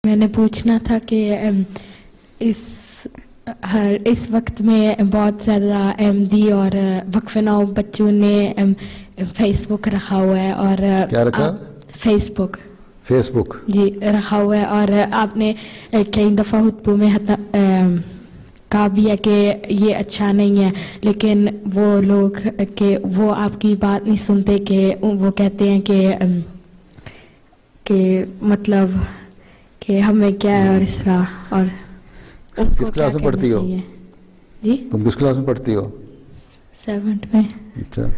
میں نے پوچھنا تھا کہ اس وقت میں بہت زیادہ احمدی اور وقف نو بچوں نے فیس بک رکھا ہوا ہے، اور کیا رکھا؟ فیس بک جی رکھا ہوا ہے، اور آپ نے کئی دفعہ خطبوں میں کہا بھی ہے کہ یہ اچھا نہیں ہے، لیکن وہ لوگ کہ وہ آپ کی بات نہیں سنتے، کہ وہ کہتے ہیں کہ مطلب کہ ہمیں کیا ہے اور اس طرح، اور ان کو کس کلاس میں کیا پڑھتی کرنا ہو چاہیے؟ جی تم کس کلاس میں پڑھتی ہو؟ 7th میں۔ اچھا،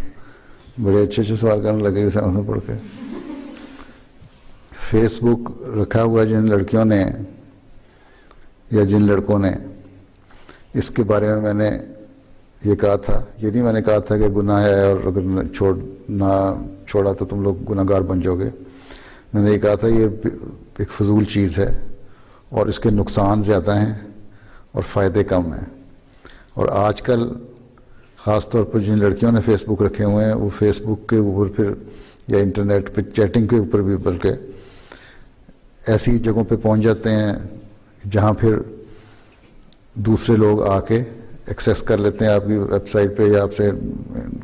بڑے اچھے سوال کرنے لگے 7th میں پڑھ کے۔ فیس بک رکھا ہوا جن لڑکیوں نے یا جن لڑکوں نے، اس کے بارے میں نے یہ کہا تھا، یہ نہیں میں نے کہا تھا کہ گناہ ہے اور اگر نہ چھوڑا تو تم لوگ گناہ گار بن جاؤ گے۔ میں نے یہ کہا تھا یہ ایک فضول چیز ہے اور اس کے نقصان زیادہ ہیں اور فائدے کم ہیں، اور آج کل خاص طور پر جن لڑکیوں نے فیس بک رکھے ہوئے ہیں وہ فیس بک کے اوپر پھر یا انٹرنیٹ پہ چیٹنگ کے اوپر بھی بلکہ ایسی جگہوں پہ پہنچ جاتے ہیں جہاں پھر دوسرے لوگ آ کے ایکسیس کر لیتے ہیں آپ کی ویب سائٹ پہ، یا آپ سے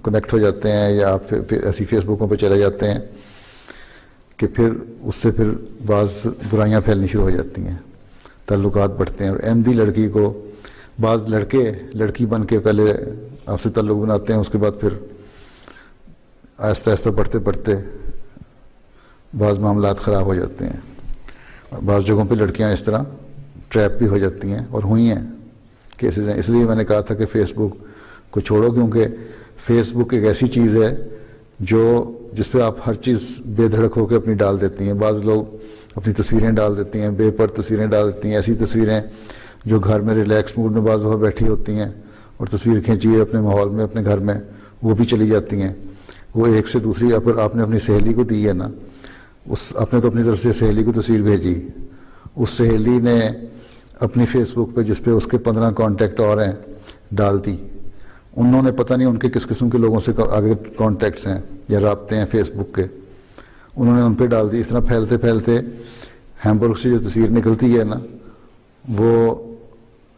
کنیکٹ ہو جاتے ہیں، یا آپ ایسی فیس بکوں پہ چلے جاتے ہیں کہ پھر اس سے پھر بعض برائیاں پھیلنی شروع ہو جاتی ہیں، تعلقات بڑھتے ہیں۔ اور احمدی لڑکی کو بعض لڑکی بن کے پہلے آپ سے تعلق بناتے ہیں، اس کے بعد پھر آہستہ آہستہ بڑھتے بعض معاملات خراب ہو جاتے ہیں، اور بعض جگہوں پہ لڑکیاں اس طرح ٹریپ بھی ہو جاتی ہیں، اور ہوئی ہیں کیسز ہیں۔ اس لیے میں نے کہا تھا کہ فیس بک کو چھوڑو، کیونکہ فیس بک ایک ایسی چیز ہے جس پہ آپ ہر چیز بے دھڑک ہو کے اپنی ڈال دیتی ہیں۔ بعض لوگ اپنی تصویریں ڈال دیتی ہیں، بے پر تصویریں ڈال دیتی ہیں، ایسی تصویریں جو گھر میں ریلیکس موڈ میں بعض دفعہ بیٹھی ہوتی ہیں اور تصویر کھینچی ہوئی اپنے ماحول میں اپنے گھر میں، وہ بھی چلی جاتی ہیں۔ وہ ایک سے دوسری، اگر آپ نے اپنی سہیلی کو دی ہے نا، آپ نے تو اپنی طرف سے سہیلی کو تصویر بھیجی، اس سہیلی نے اپنی فیس بک پہ جس پہ اس کے 15 کانٹیکٹ اور ہیں ڈال دی۔ انہوں نے پتہ نہیں ان کے کس قسم کے لوگوں سے آگے کانٹیکٹس ہیں یا رابطے ہیں فیس بک کے، انہوں نے ان پہ ڈال دی۔ اس طرح پھیلتے پھیلتے ہیمبرگ سے جو تصویر نکلتی ہے نا، وہ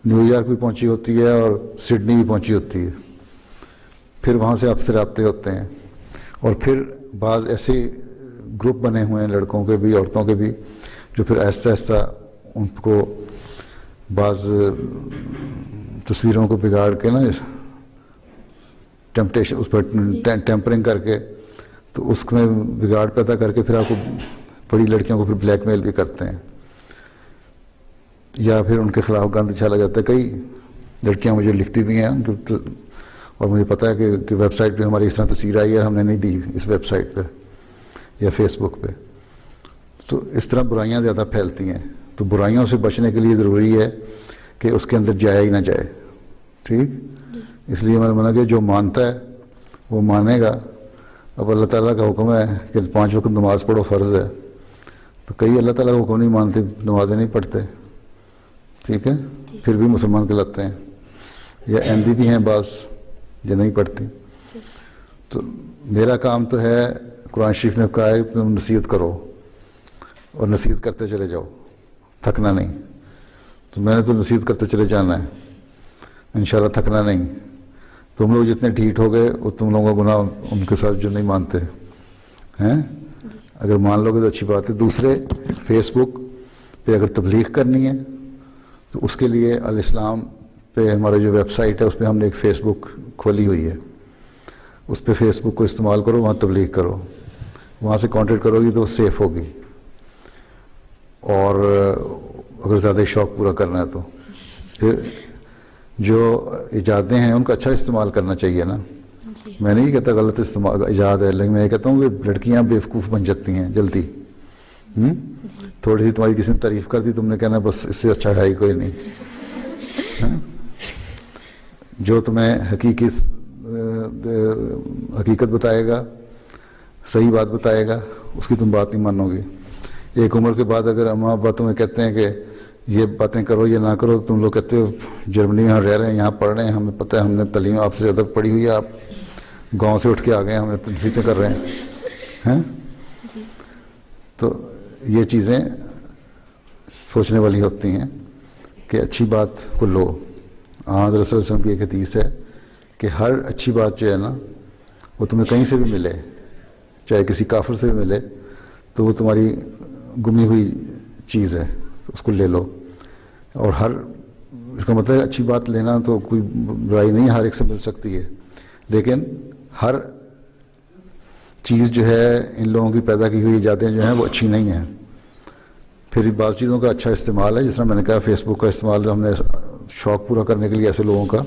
نیو یارک بھی پہنچی ہوتی ہے اور سڈنی بھی پہنچی ہوتی ہے، پھر وہاں سے آپ سے رابطے ہوتے ہیں، اور پھر بعض ایسے گروپ بنے ہوئے ہیں لڑکوں کے بھی عورتوں کے بھی، جو پھر آہستہ آہستہ ان کو بعض تصویروں کو بگاڑ کے نا ٹیمپٹیشن اس پر ٹیمپرنگ کر کے، تو اس میں بگاڑ پیدا کر کے پھر آپ کو بڑی لڑکیوں کو پھر بلیک میل بھی کرتے ہیں، یا پھر ان کے خلاف گند چھالا جاتا ہے۔ کئی لڑکیاں مجھے لکھتی بھی ہیں اور مجھے پتہ ہے کہ ویب سائٹ پہ ہماری اس طرح تصویر آئی ہے اور ہم نے نہیں دی اس ویب سائٹ پہ یا فیس بک پہ۔ تو اس طرح برائیاں زیادہ پھیلتی ہیں، تو برائیوں سے بچنے کے لیے ضروری ہے کہ اس کے اندر جائے ہی نہ جائے، ٹھیک؟ اس لیے میں نے منع کیا جو مانتا ہے وہ مانے گا۔ اب اللہ تعالیٰ کا حکم ہے کہ 5 وقت نماز پڑھو، فرض ہے، تو کئی اللہ تعالیٰ کا حکم نہیں مانتے، نمازیں نہیں پڑھتے، ٹھیک ہے، پھر بھی مسلمان کہلاتے ہیں، یا احمدی بھی ہیں بعض جو نہیں پڑھتی۔ تو میرا کام تو ہے، قرآن شریف نے کہا ہے کہ تم نصیحت کرو اور نصیحت کرتے چلے جاؤ، تھکنا نہیں۔ تو میں نے تو نصیحت کرتے چلے جانا ہے، انشاءاللہ تھکنا نہیں۔ تم لوگ جتنے ڈھیٹ ہو گئے وہ تم لوگوں کا گناہ ان کے ساتھ جو نہیں مانتے ہیں، اگر مان لو گے تو اچھی بات ہے۔ دوسرے فیس بک پہ اگر تبلیغ کرنی ہے تو اس کے لیے الاسلام پہ ہمارا جو ویب سائٹ ہے اس پہ ہم نے ایک فیس بک کھولی ہوئی ہے، اس پہ فیس بک کو استعمال کرو، وہاں تبلیغ کرو، وہاں سے کانٹیکٹ کرو گی تو وہ سیف ہوگی، اور اگر زیادہ شوق پورا کرنا ہے تو پھر جو ایجادیں ہیں ان کا اچھا استعمال کرنا چاہیے نا۔ میں نہیں کہتا غلط استعمال ایجاد ہے، لیکن میں یہ کہتا ہوں کہ لڑکیاں بیوقوف بن جاتی ہیں جلدی، تھوڑی سی تمہاری کسی نے تعریف کر دی، تم نے کہنا بس اس سے اچھا ہے ہی کوئی نہیں۔ جو تمہیں حقیقت بتائے گا، صحیح بات بتائے گا، اس کی تم بات نہیں مانو گی۔ ایک عمر کے بعد اگر اماں ابا تمہیں کہتے ہیں کہ یہ باتیں کرو یہ نہ کرو، تو تم لوگ کہتے ہو جرمنی میں رہ رہے ہیں، یہاں پڑھ رہے ہیں، ہمیں پتہ ہے، ہم نے تعلیم آپ سے زیادہ پڑھی ہوئی ہے، آپ گاؤں سے اٹھ کے آ گئے ہیں، ہمیں نصیحتیں کر رہے ہیں۔ تو یہ چیزیں سوچنے والی ہوتی ہیں کہ اچھی بات کو لو. حضرت صلی اللہ علیہ وسلم کی ایک حدیث ہے کہ ہر اچھی بات جو ہے نا وہ تمہیں کہیں سے بھی ملے, چاہے کسی کافر سے بھی ملے, تو وہ تمہاری گمی ہوئی چیز ہے, اس کو لے لو. اور اس کا مطلب اچھی بات لینا تو کوئی برائی نہیں, ہر ایک سے مل سکتی ہے, لیکن ہر چیز جو ہے ان لوگوں کی پیدا کی ہوئی ایجادیں جو ہیں وہ اچھی نہیں ہیں. پھر بعض چیزوں کا اچھا استعمال ہے, جس طرح میں نے کہا فیس بک کا استعمال ہم نے شوق پورا کرنے کے لیے ایسے لوگوں کا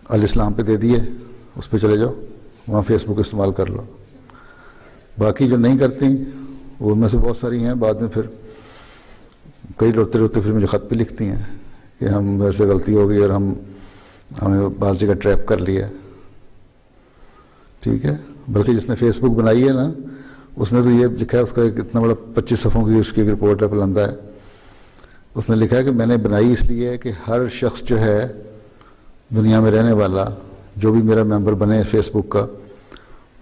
الاسلام پہ دے دیے, اس پہ چلے جاؤ, وہاں فیس بک استعمال کر لو. باقی جو نہیں کرتی وہ ان میں سے بہت ساری ہیں, بعد میں پھر کئی روتے روتے پھر مجھے خط پہ لکھتی ہیں کہ ہم میرے سے غلطی ہو گئی اور ہمیں بعض جگہ ٹریپ کر لیا. ٹھیک ہے, بلکہ جس نے فیس بک بنائی ہے نا اس نے تو یہ لکھا ہے, اس کا ایک اتنا بڑا 25 صفحوں کی اس کی ایک رپورٹ ہے, بلندہ ہے. اس نے لکھا ہے کہ میں نے بنائی اس لیے کہ ہر شخص جو ہے دنیا میں رہنے والا, جو بھی میرا ممبر بنے فیس بک کا,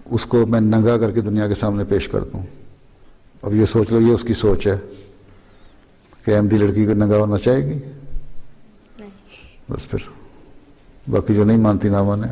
اس کو میں ننگا کر کے دنیا کے سامنے پیش کر دوں. اب یہ سوچ لو, یہ اس کی سوچ ہے کہ احمدی لڑکی کو ننگا ہونا چاہے گی, بس پھر باقی جو نہیں مانتی نہ مانے.